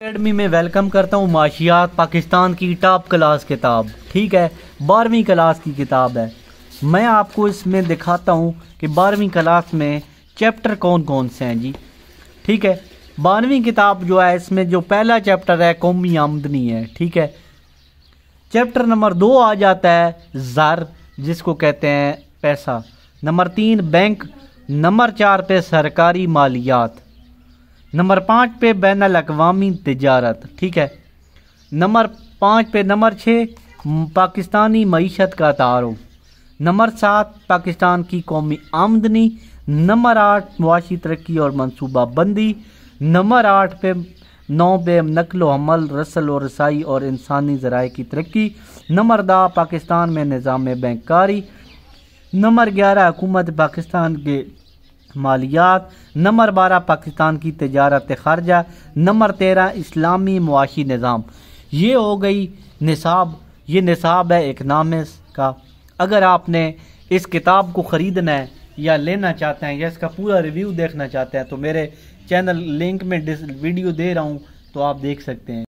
Academy میں welcome کرتا ہوں۔ معاشیات پاکستان کی ٹاپ کلاس کتاب، ٹھیک ہے، 12ویں کلاس کی کتاب ہے۔ میں آپ کو اس میں دکھاتا ہوں کہ 12ویں کلاس میں چیپٹر کون کون سے ہیں جی، ٹھیک ہے۔ 12ویں کتاب جو ہے اس میں جو پہلا چیپٹر ہے قومی آمدنی ہے، ٹھیک ہے۔ چیپٹر نمبر 2 آ جاتا ہے زر، جس کو کہتے ہیں پیسہ۔ Number 3 bank. نمبر 4 پہ سرکاری مالیات۔ نمبر 5 پہ بین الاقوامی تجارت، ٹھیک ہے۔ نمبر 5 پہ نمبر 6 پاکستانی معیشت کا تعارف۔ نمبر 7 پاکستان کی قومی آمدنی۔ نمبر 8 معاشی ترقی اور منصوبہ بندی۔ نمبر 9 پہ نقل و حمل، رسل و رسائی اور انسانی ذرائع کی ترقی۔ نمبر 10 پاکستان میں نظام بینک کاری۔ نمبر 11 حکومت پاکستان کے مالیات۔ نمبر 12 پاکستان کی تجارت خارجہ۔ نمبر 13 اسلامی معاشی نظام۔ یہ ہو گئی نصاب، یہ نصاب ہے اکنامکس کا۔ اگر آپ نے اس کتاب کو خریدنا ہے یا لینا چاہتے ہیں یا اس کا پورا ریویو دیکھنا چاہتے ہیں تو میرے چینل لنک میں ویڈیو دے رہا ہوں، تو آپ دیکھ سکتے ہیں۔